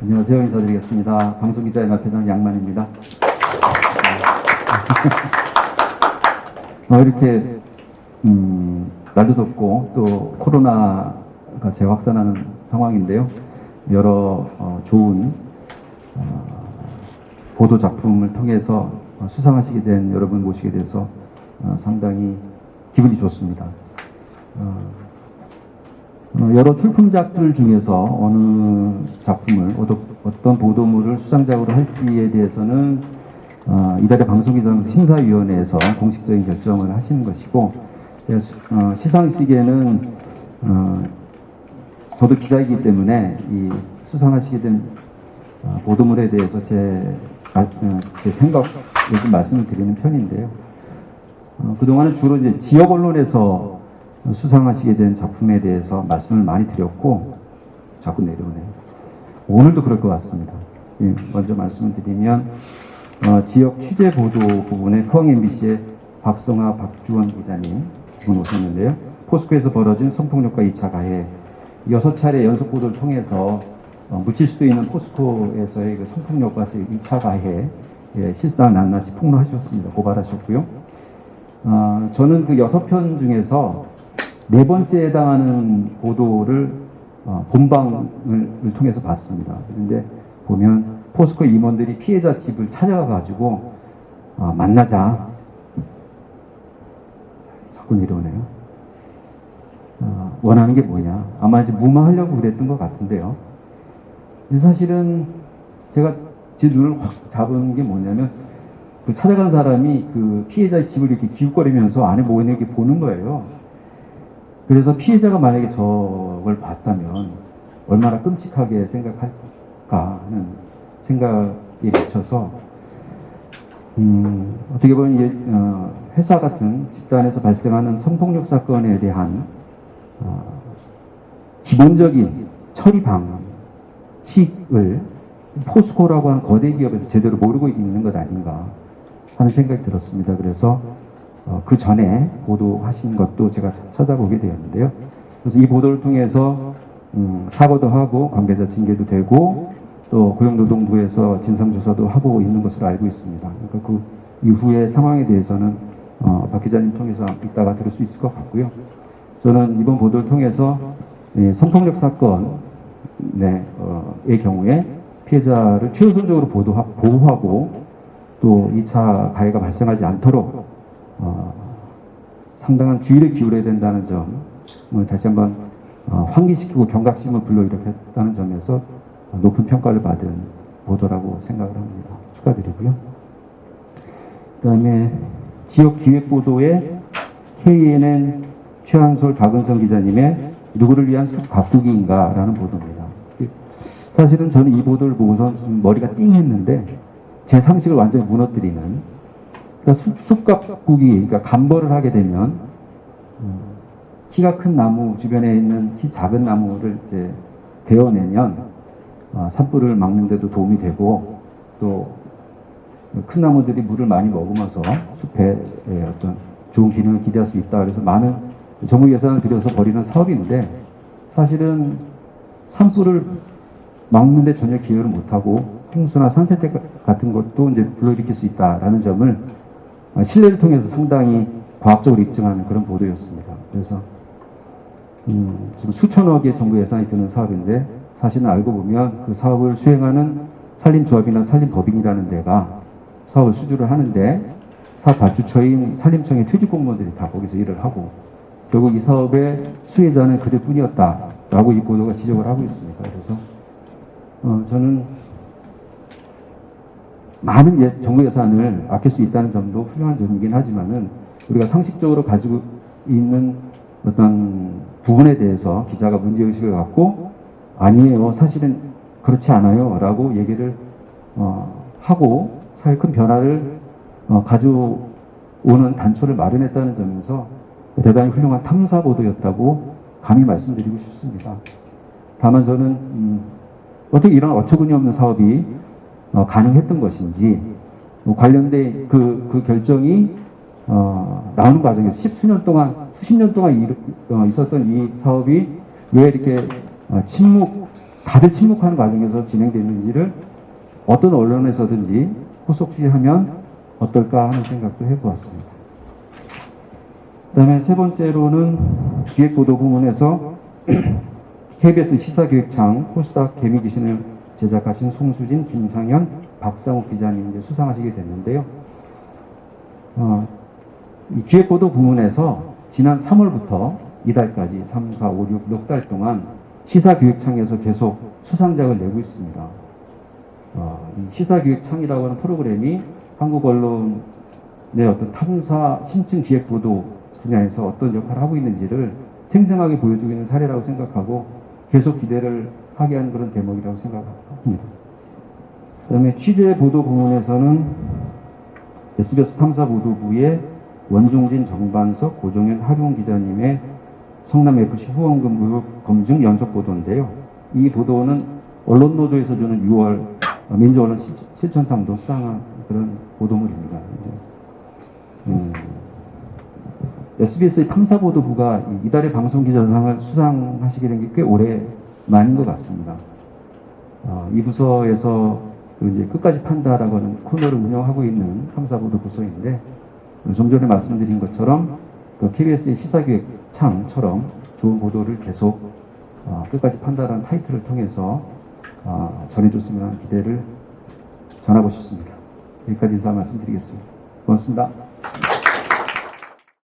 안녕하세요. 인사드리겠습니다. 방송기자연합회장 양만입니다. 이렇게 날도 덥고 또 코로나가 재확산하는 상황인데요. 여러 좋은 보도 작품을 통해서 수상하시게 된 여러분 모시게 돼서 상당히 기분이 좋습니다. 여러 출품작들 중에서 어느 작품을 어떤 보도물을 수상작으로 할지에 대해서는 이달의 방송기자 심사위원회에서 공식적인 결정을 하시는 것이고, 시상식에는 저도 기자이기 때문에 이 수상하시게 된 보도물에 대해서 제 생각을 좀 말씀을 드리는 편인데요. 그동안은 주로 이제 지역 언론에서 수상하시게 된 작품에 대해서 말씀을 많이 드렸고, 자꾸 내려오네요. 오늘도 그럴 것 같습니다. 먼저 말씀을 드리면, 지역 취재 보도 부분에 포항 MBC의 박성아, 박주원 기자님 분 오셨는데요. 포스코에서 벌어진 성폭력과 2차 가해 6차례 연속 보도를 통해서 묻힐 수도 있는 포스코에서의 그 성폭력과 2차 가해 실상을 낱낱이 폭로하셨습니다. 고발하셨고요. 저는 그 6편 중에서 4번째에 해당하는 보도를 본방을 통해서 봤습니다. 그런데 보면 포스코 임원들이 피해자 집을 찾아가가지고 만나자, 자꾸 내려오네요. 원하는 게 뭐냐, 아마 이제 무마하려고 그랬던 것 같은데요. 사실은 제가 제 눈을 확 잡은 게 뭐냐면, 그 찾아간 사람이 그 피해자의 집을 이렇게 기웃거리면서 안에 뭐가 있는지 보는 거예요. 그래서 피해자가 만약에 저걸 봤다면 얼마나 끔찍하게 생각할까 하는 생각에 미쳐서, 어떻게 보면 회사 같은 집단에서 발생하는 성폭력 사건에 대한 기본적인 처리 방식을 포스코라고 하는 거대 기업에서 제대로 모르고 있는 것 아닌가 하는 생각이 들었습니다. 그래서 그 전에 보도하신 것도 제가 찾아보게 되었는데요. 그래서 이 보도를 통해서 사과도 하고 관계자 징계도 되고 또 고용노동부에서 진상조사도 하고 있는 것으로 알고 있습니다. 그러니까 그 이후의 상황에 대해서는 박 기자님 통해서 이따가 들을 수 있을 것 같고요. 저는 이번 보도를 통해서 성폭력 사건의 경우에 피해자를 최우선적으로 보호하고 또 2차 가해가 발생하지 않도록 상당한 주의를 기울여야 된다는 점을 다시 한번 환기시키고 경각심을 불러일으켰다는 점에서 높은 평가를 받은 보도라고 생각을 합니다. 축하드리고요. 그 다음에 지역 기획보도에 KNN 최한솔 박은성 기자님의 누구를 위한 숲 가꾸기인가 라는 보도입니다. 사실은 저는 이 보도를 보고서 머리가 띵했는데 제 상식을 완전히 무너뜨리는, 그러니까 숲 가꾸기, 그러니까 감벌을 하게 되면 키가 큰 나무 주변에 있는 키 작은 나무를 이제 베어내면 산불을 막는 데도 도움이 되고 또 큰 나무들이 물을 많이 머금어서 숲에 어떤 좋은 기능을 기대할 수 있다. 그래서 많은 정부 예산을 들여서 벌이는 사업인데 사실은 산불을 막는데 전혀 기여를 못하고 홍수나 산세태 같은 것도 이제 불러일으킬 수 있다라는 점을 신뢰를 통해서 상당히 과학적으로 입증하는 그런 보도였습니다. 그래서 지금 수천억의 정부 예산이 드는 사업인데 사실은 알고 보면 그 사업을 수행하는 산림조합이나 산림법인이라는 데가 사업을 수주를 하는데 사업 발주처인 산림청의 퇴직 공무원들이 다 거기서 일을 하고 결국 이 사업의 수혜자는 그들뿐이었다라고 이 보도가 지적을 하고 있습니다. 그래서 저는 많은 정부 예산을 아낄 수 있다는 점도 훌륭한 점이긴 하지만은 우리가 상식적으로 가지고 있는 어떤 부분에 대해서 기자가 문제의식을 갖고 아니에요, 사실은 그렇지 않아요 라고 얘기를 하고 사회 큰 변화를 가져오는 단초를 마련했다는 점에서 대단히 훌륭한 탐사 보도였다고 감히 말씀드리고 싶습니다. 다만 저는 어떻게 이런 어처구니 없는 사업이 가능했던 것인지, 관련된 그 결정이 나오는 과정에서 수십 년 동안 있었던 이 사업이 왜 이렇게 침묵 다들 침묵하는 과정에서 진행되는지를 어떤 언론에서든지 후속 취재하면 어떨까 하는 생각도 해보았습니다. 그 다음에 세 번째로는 기획보도 부문에서 KBS 시사기획창 코스닥 개미귀신을 제작하신 송수진, 김상현, 박상욱 기자님이 이제 수상하시게 됐는데요. 이 기획보도 부문에서 지난 3월부터 이달까지 3, 4, 5, 6 넉 달 동안 시사기획창에서 계속 수상작을 내고 있습니다. 이 시사기획창이라고 하는 프로그램이 한국 언론의 어떤 탐사, 심층 기획보도 분야에서 어떤 역할을 하고 있는지를 생생하게 보여주고 있는 사례라고 생각하고 계속 기대를 하게 하는 그런 대목이라고 생각합니다. 그 다음에 취재보도 부문에서는 SBS 탐사보도부의 원종진, 정반석, 고종현, 하룡 기자님의 성남FC 후원금 의혹 검증 연속 보도인데요. 이 보도는 언론노조에서 주는 6월 민주언론 실천상도 수상한 그런 보도물입니다. SBS의 탐사보도부가 이달의 방송기자상을 수상하시게 된 게 꽤 오래만인 것 같습니다. 이 부서에서 이제 끝까지 판다라고 하는 코너를 운영하고 있는 탐사보도 부서인데, 좀 전에 말씀드린 것처럼 KBS의 시사기획창처럼 좋은 보도를 계속 끝까지 판다라는 타이틀을 통해서 전해줬으면 하는 기대를 전하고 싶습니다. 여기까지 인사 말씀드리겠습니다. 고맙습니다.